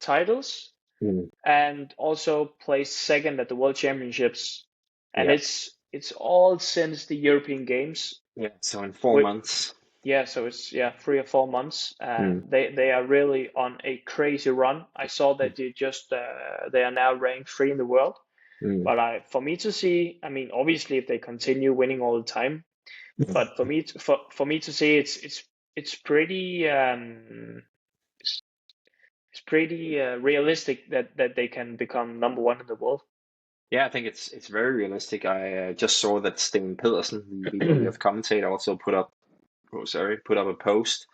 A: titles,
B: Mm,
A: and also placed second at the World Championships, and
B: yeah,
A: it's all since the European Games.
B: yeah. So in 4 months.
A: Yeah, so it's 3 or 4 months.
B: Mm,
A: They are really on a crazy run. I saw
B: mm,
A: that they are now ranked 3 in the world.
B: mm.
A: But for me to see, I mean, obviously if they continue winning all the time, but for me to see, it's pretty realistic that they can become number one in the world.
B: Yeah, I think it's very realistic. I just saw that Sten Pedersen, the VWF commentator, also put up a post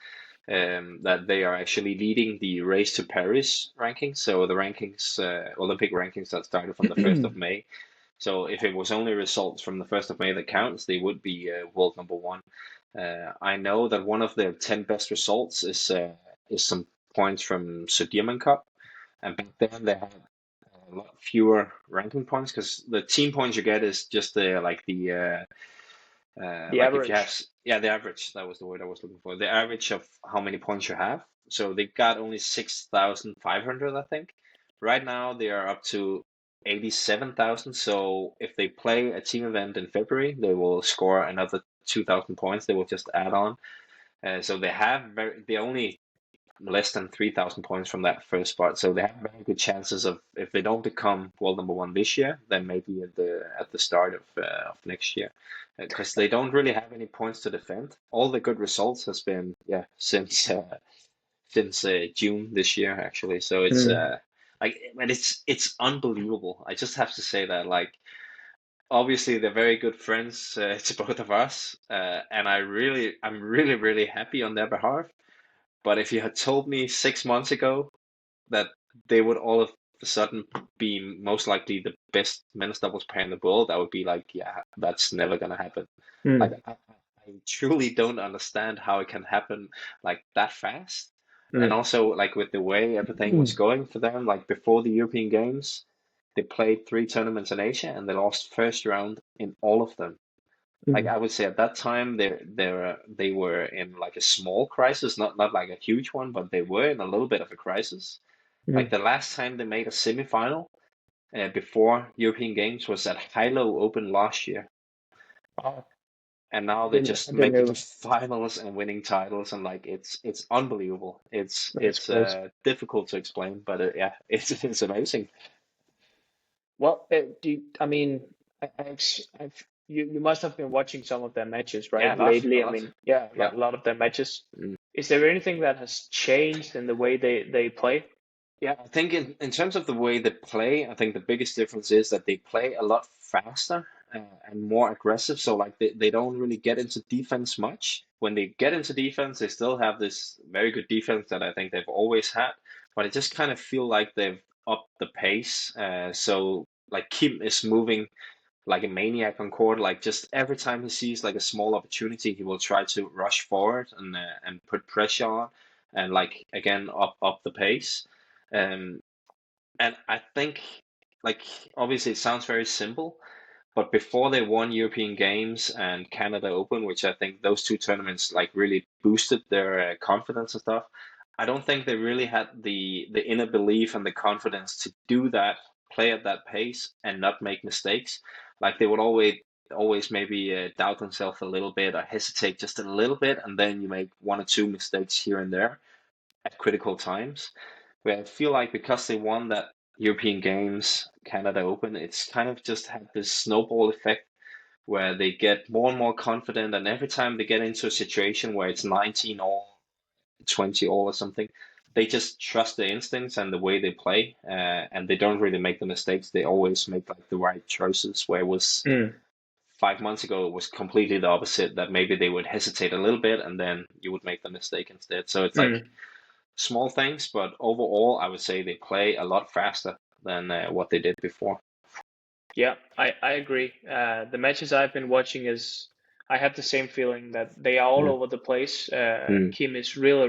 B: that they are actually leading the race to Paris rankings. So the rankings, Olympic rankings that started from the 1st of May. So if it was only results from the 1st of May that counts, they would be world number one. I know that one of their 10 best results is some points from Sudirman Cup, and back then they had a lot fewer ranking points because the team points you get is just
A: The
B: like if you have
A: average.
B: the average, that was the word I was looking for, the average of how many points you have. So they got only 6,500, I think, right now they are up to 87,000. So if they play a team event in February, they will score another 2,000 points. They will just add on. So they only less than 3,000 points from that first spot. So they have very good chances of, if they don't become world number one this year, then maybe at the start of next year, because they don't really have any points to defend. All the good results has been since June this year actually. So it's
A: Mm.
B: but it's unbelievable. I just have to say that, like, obviously they're very good friends to both of us, and I'm really happy on their behalf. But if you had told me 6 months ago that they would all of a sudden be most likely the best men's doubles pair in the world, I would be like, yeah, that's never gonna happen. Like,
A: Mm.
B: I truly don't understand how it can happen like that fast. And
A: Mm.
B: also, like, with the way everything was going for them, like before the European Games, they played 3 tournaments in Asia and they lost first round in all of them. Like,
A: Mm.
B: I would say at that time they were in like a small crisis, not like a huge one, but they were in a little bit of a crisis. Like
A: Mm.
B: the last time they made a semifinal before European Games was at Hilo Open last year,
A: Wow.
B: and now
A: I
B: they're
A: didn't I
B: just
A: didn't
B: making
A: know.
B: the finals and winning titles, and like it's unbelievable. It's
A: That's
B: it's
A: crazy.
B: difficult to explain, but yeah, it's amazing.
A: Well, I mean, you must have been watching some of their matches,
B: Yeah,
A: right?
B: a lot, a
A: Lately, I
B: lot.
A: mean, yeah,
B: Yeah.
A: a lot of their matches.
B: Mm.
A: Is there anything that has changed in the way they play?
B: Yeah, I think in terms of the way they play, I think the biggest difference is that they play a lot faster and more aggressive. So like they don't really get into defense much. When they get into defense, they still have this very good defense that I think they've always had. But I just kind of feel like they've upped the pace. So like Kim is moving like a maniac on court. Like just every time he sees like a small opportunity, he will try to rush forward and put pressure on, and like again up the pace. Um, and I think, like, obviously it sounds very simple, but before they won European Games and Canada Open, which I think those 2 tournaments like really boosted their confidence and stuff, I don't think they really had the inner belief and the confidence to do that, play at that pace, and not make mistakes. Like they would always maybe doubt themselves a little bit or hesitate just a little bit, and then you make 1 or 2 mistakes here and there at critical times. But I feel like because they won that European Games, Canada Open, it's kind of just had this snowball effect where they get more and more confident, and every time they get into a situation where it's 19 all, 20 all or something, they just trust their instincts and the way they play, and they don't really make the mistakes. They always make like the right choices. Where it was
A: Mm.
B: 5 months ago, it was completely the opposite. That maybe they would hesitate a little bit, and then you would make the mistake instead. So it's like
A: Mm.
B: small things, but overall, I would say they play a lot faster than what they did before.
A: Yeah, I agree. The matches I've been watching I have the same feeling that they are all
B: Mm,
A: over the place.
B: mm,
A: Kim is really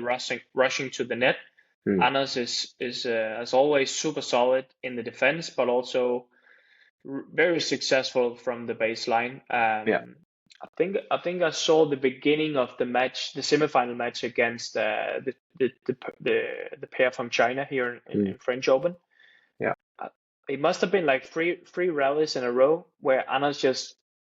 A: rushing to the net.
B: mm,
A: Anders is as always super solid in the defense, but also very successful from the baseline.
B: yeah.
A: I think I saw the beginning of the match, the semifinal match against the pair from China here
B: Mm,
A: in French Open.
B: yeah.
A: Uh, It must have been like three rallies in a row where Anders just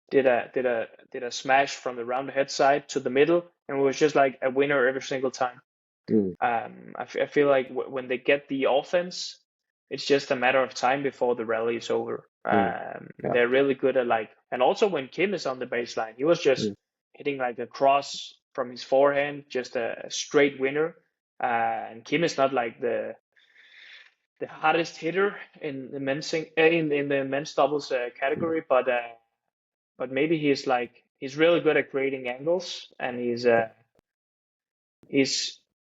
A: did a smash from the round head side to the middle, and it was just like a winner every single time.
B: Mm,
A: I feel like when they get the offense, it's just a matter of time before the rally is over.
B: mm, yeah.
A: They're really good at like, and also when Kim is on the baseline, he was just
B: Mm,
A: hitting like a cross from his forehand, just a straight winner. And Kim is not like the hardest hitter in the in the men's doubles
B: mm,
A: category, but maybe he's really good at creating angles, and he's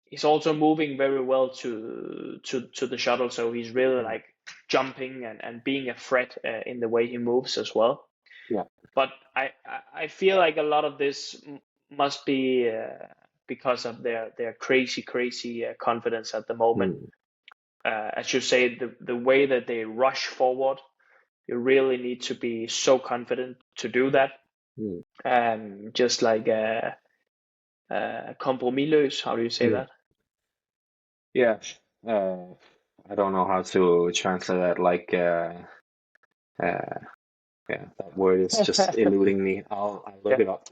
A: he's also moving very well to the shuttle, so he's really
B: mm,
A: like jumping and being a threat in the way he moves as well.
B: yeah.
A: But I feel like a lot of this must be because of their crazy confidence at the moment.
B: Mm,
A: As you say, the way that they rush forward, you really need to be so confident to do that.
B: mm,
A: Just like kompromisløs, how do you say
B: mm.
A: that?
B: Yeah. Uh, I don't know how to translate that. Like, yeah, that word is just eluding me. I'll look
A: Yeah.
B: it up.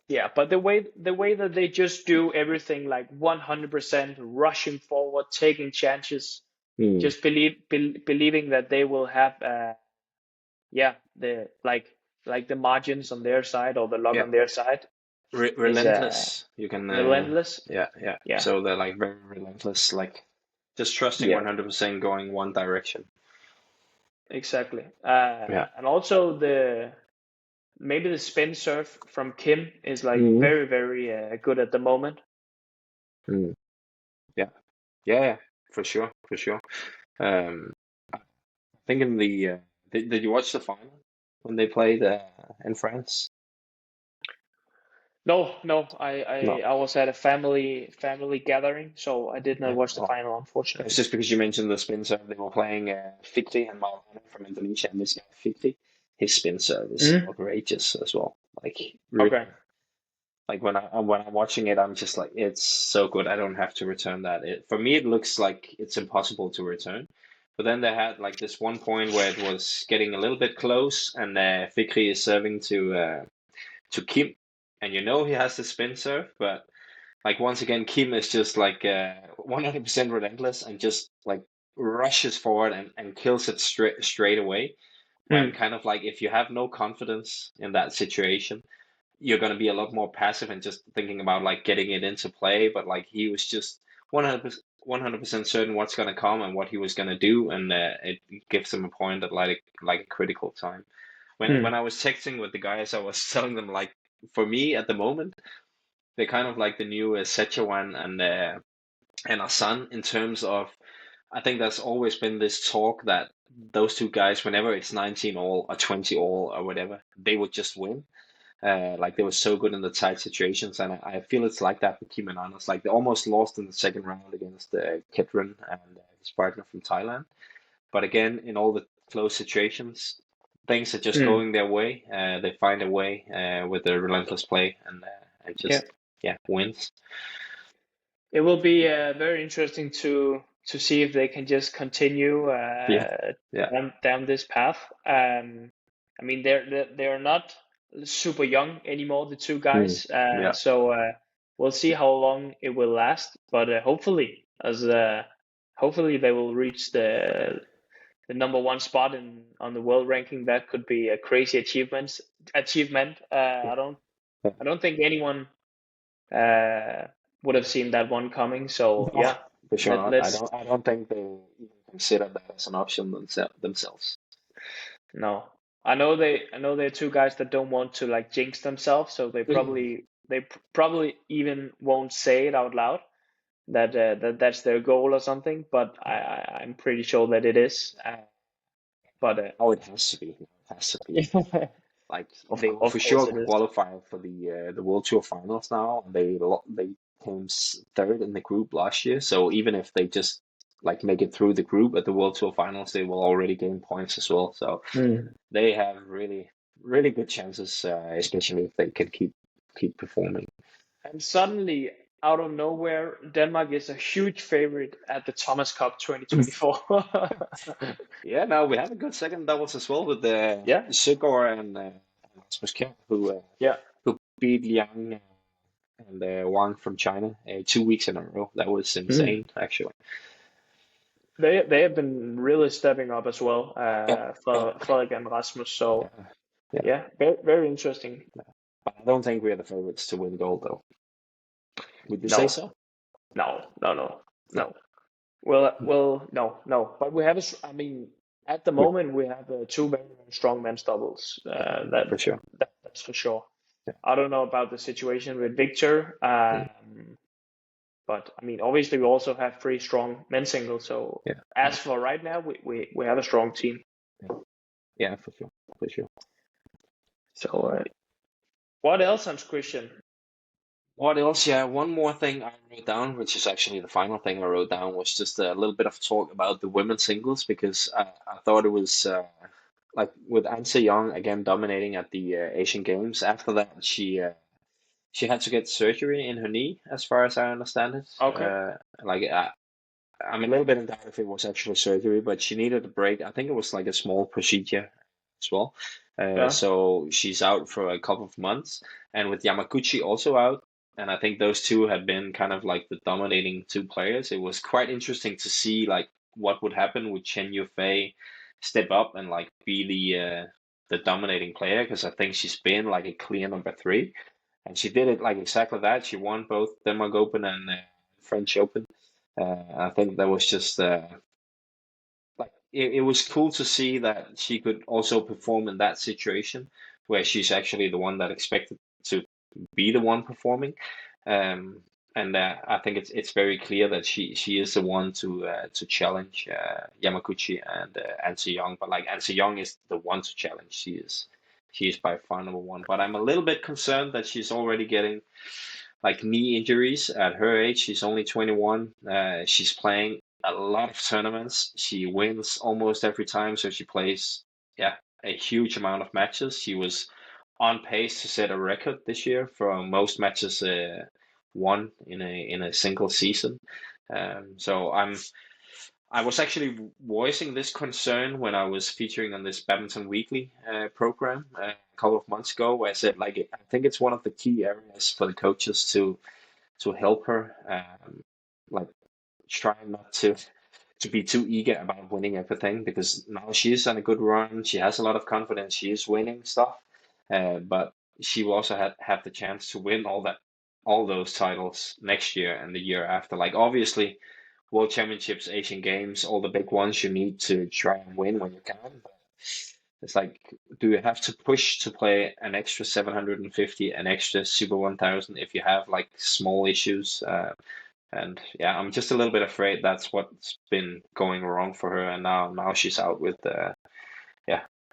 A: Yeah, but the way that they just do everything like 100% rushing forward, taking chances,
B: Hmm.
A: just believing that they will have yeah, the like the margins on their side or the luck
B: Yeah,
A: on their side is
B: relentless. You can,
A: relentless.
B: yeah, yeah.
A: Yeah,
B: So they're like very relentless, like just trusting
A: yeah,
B: 100% going one direction.
A: exactly.
B: Yeah.
A: And also the maybe the spin serve from Kim is like
B: Hmm.
A: very good at the moment.
B: Hmm. Yeah, yeah, yeah, for sure, for sure. I think in the did you watch the final when they played in France?
A: No, no,
B: No.
A: I was at a family gathering, so I did not
B: Yeah.
A: watch the
B: Well,
A: final,
B: it's
A: unfortunately.
B: just because you mentioned the spin serve. They were playing Fikri and Maulana from Indonesia, and this guy Fikri, his spin serve is
A: Mm.
B: outrageous as well. Like really,
A: Okay.
B: like when I'm watching it, I'm just like, it's so good. I don't have to return that. For me, it looks like it's impossible to return. But then they had like this one point where it was getting a little bit close, and Fikri is serving to Kim, and you know he has the spin serve, but like once again, Kim is just like 100% relentless and just like rushes forward and kills it straight away. When
A: Mm.
B: kind of like if you have no confidence in that situation, you're going to be a lot more passive and just thinking about like getting it into play. But like he was just 100% certain what's going to come and what he was going to do, and it gives him a point at like a critical time. When
A: Mm.
B: I was texting with the guys, I was telling them like for me at the moment, they're kind of like the new Sechawan and Asan in terms of. I think there's always been this talk that those two guys, whenever it's 19 all or 20 all or whatever, they would just win. Like they were so good in the tight situations, and I feel it's like that for Kim and Anas. Like they almost lost in the second round against Ketrin and his partner from Thailand. But again, in all the close situations, things are just
A: Mm.
B: going their way. They find a way with the relentless play and
A: Yeah.
B: just yeah wins.
A: It will be very interesting to see if they can just continue
B: Yeah, yeah.
A: down this path. I mean, they're not super young anymore, the two
B: Mm,
A: guys.
B: yeah.
A: So we'll see how long it will last. But hopefully they will reach the number one spot in on the world ranking. That could be a crazy achievement.
B: Yeah.
A: I don't think anyone uh, would have seen that one coming. So
B: No,
A: yeah,
B: for sure not. I
A: let's
B: don't think they even consider that as an option themselves.
A: no. I know there are two guys that don't want to like jinx themselves, so they probably even won't say it out loud that that's their goal or something. But I'm pretty sure that it is. But
B: Oh, it has to be. It has to be. Like they will
A: of
B: for sure
A: course it is.
B: qualify for the World Tour Finals now. They came third in the group last year, so even if they just like make it through the group at the World Tour Finals, they will already gain points as well. So
A: Mm.
B: they have really good chances, especially if they can keep performing.
A: And suddenly, out of nowhere, Denmark is a huge favorite at the Thomas Cup 2024.
B: Yeah, now we have a good second doubles as well with the
A: Yeah,
B: Søgaard and Rasmus Kjær,
A: yeah.
B: who beat Liang and Wang from China 2 weeks in a row. That was
A: Mm.
B: insane, actually.
A: They have been really stepping up as well,
B: Yeah, yeah,
A: for Frederik and Rasmus. So
B: yeah, yeah.
A: yeah, very interesting.
B: But I don't think we are the favorites to win gold, though. Would you say
A: No,
B: so? No.
A: no. Well, no. But we have I mean, at the
B: We,
A: moment we have two very strong men's doubles.
B: yeah, for sure.
A: That's for sure.
B: Yeah.
A: I don't know about the situation with Victor.
B: Mm,
A: But I mean, obviously, we also have three strong men's singles. So
B: yeah,
A: as for right now, we have a strong team.
B: yeah, yeah, for sure, for sure.
A: So what else, Hans Christian?
B: What else? Yeah, one more thing I wrote down, which is actually the final thing I wrote down, was just a little bit of talk about the women's singles because I thought it was like with Anse Young again dominating at the Asian Games. After that, she had to get surgery in her knee, as far as I understand it.
A: Okay.
B: Like I'm a little bit in doubt if it was actually surgery, but she needed a break. I think it was like a small procedure as well.
A: Yeah.
B: So she's out for a couple of months, and with Yamaguchi also out, and I think those two had been kind of like the dominating two players. It was quite interesting to see like what would happen with Chen Yufei step up and like be the dominating player, because I think she's been like a clear number three, and she did it like exactly that. She won both Denmark Open and French Open. I think that was just like it was cool to see that she could also perform in that situation where she's actually the one that expected to be the one performing. Um, and I think it's very clear that she is the one to challenge Yamaguchi and Anse Young. But like Anse Young is the one to challenge. She is by far number one. But I'm a little bit concerned that she's already getting like knee injuries at her age. She's only 21. She's playing a lot of tournaments. She wins almost every time, so she plays a huge amount of matches. She was on pace to set a record this year for most matches won in a single season. So I was actually voicing this concern when I was featuring on this Badminton Weekly program a couple of months ago, where I said like I think it's one of the key areas for the coaches to help her, like try not to be too eager about winning everything, because now she is on a good run. She has a lot of confidence. She is winning stuff, but she will also have the chance to win all those titles next year and the year after. Like obviously, World Championships, Asian Games, all the big ones you need to try and win when you can. But it's like, do you have to push to play an extra 750, an extra Super 1000 if you have like small issues? And yeah, I'm just a little bit afraid that's what's been going wrong for her, and now she's out with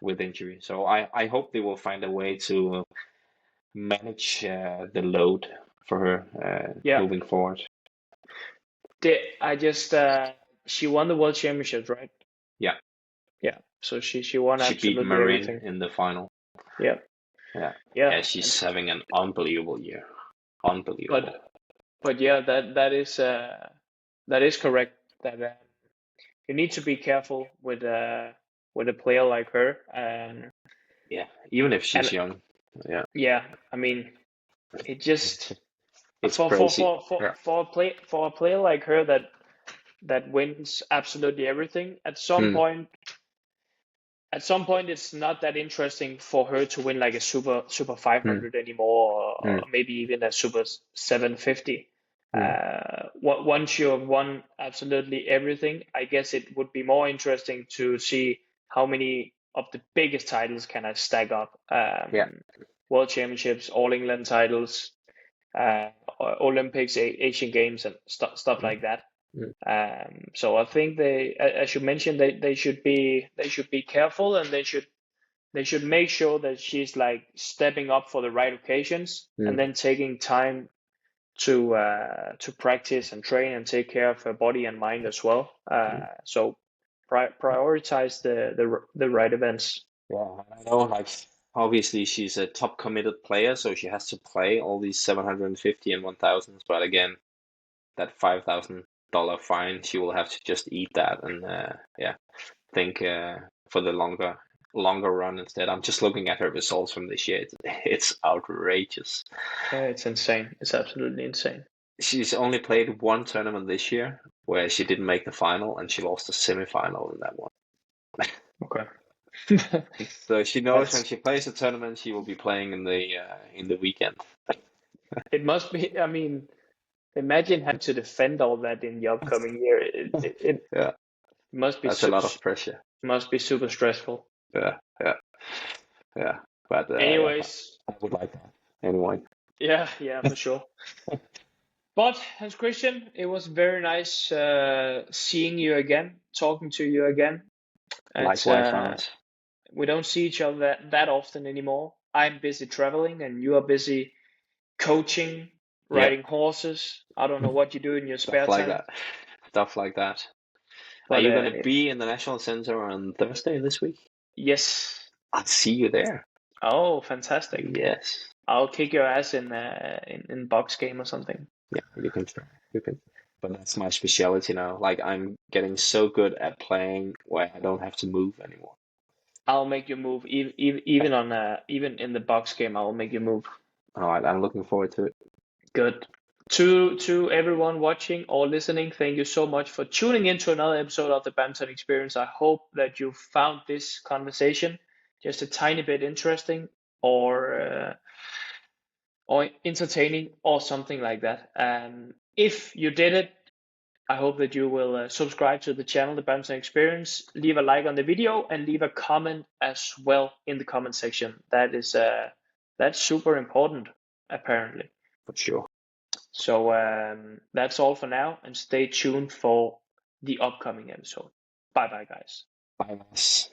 B: with injury. So I hope they will find a way to manage the load for her
A: Yeah.
B: moving forward.
A: I just she won the World Championships, right?
B: Yeah,
A: Yeah. So she won
B: she beat
A: absolutely
B: Marin
A: everything.
B: in the final.
A: Yeah.
B: Yeah,
A: Yeah.
B: she's having an unbelievable year. Unbelievable.
A: But yeah, that is correct. That you need to be careful with a player like her.
B: Yeah, even if she's
A: And
B: young. Yeah,
A: yeah, I mean, it just
B: it's crazy. Yeah.
A: for a player like her that wins absolutely everything.
B: Mm,
A: At some point, it's not that interesting for her to win like a super
B: mm,
A: 500 anymore, or
B: mm,
A: maybe even a super 750.
B: mm,
A: Once you have won absolutely everything, I guess it would be more interesting to see how many of the biggest titles can I stack up.
B: yeah.
A: World Championships, All England titles, uh, Olympics, Asian Games, and stuff
B: Mm,
A: like that.
B: mm,
A: So I think as you mentioned, they should be careful, and they should make sure that she's like stepping up for the right occasions, and
B: mm,
A: then taking time to practice and train and take care of her body and mind as well.
B: mm.
A: So prioritize the right events.
B: Yeah, I know, like, obviously she's a top committed player, so she has to play all these 750 and 1000s. But again, that $5,000 fine, she will have to just eat that and think for the longer run instead. I'm just looking at her results from this year. It's outrageous.
A: Yeah, it's insane. It's absolutely insane.
B: She's only played one tournament this year where she didn't make the final, and she lost the semi-final in that one.
A: Okay.
B: So she knows when
A: That's
B: she plays a tournament, she will be playing in the weekend.
A: it must be. I mean, imagine having to defend all that in the upcoming year. It
B: Yeah,
A: must be
B: that's a lot of pressure.
A: super stressful.
B: Yeah, yeah, yeah. But yeah,
A: Anyways,
B: I would like that anyway.
A: yeah, for sure. But Hans Christian, it was very nice seeing you again, talking to you again. It's
B: Likewise, Hans.
A: we don't see each other that often anymore. I'm busy traveling, and you are busy coaching,
B: Yeah,
A: riding horses. I don't know what you do in your
B: stuff
A: spare
B: like
A: time,
B: that. Stuff like that. Are
A: but
B: you gonna be in the National Center on Thursday this week?
A: yes.
B: I'll see you there.
A: Oh, fantastic!
B: Yes.
A: I'll kick your ass in box game or something.
B: Yeah, you can try. You can. but that's my specialty now. Like I'm getting so good at playing where I don't have to move anymore.
A: I'll make you move
B: Okay.
A: even in the box game. I will make you move.
B: All right, I'm looking forward to it.
A: Good. To everyone watching or listening, thank you so much for tuning in to another episode of the Badminton Experience. I hope that you found this conversation just a tiny bit interesting or entertaining or something like that. If you did it, I hope that you will subscribe to the channel, The Badminton Experience, leave a like on the video, and leave a comment as well in the comment section. That's super important, apparently.
B: For sure.
A: So that's all for now, and stay tuned for the upcoming episode. Bye bye, guys.
B: Bye, guys.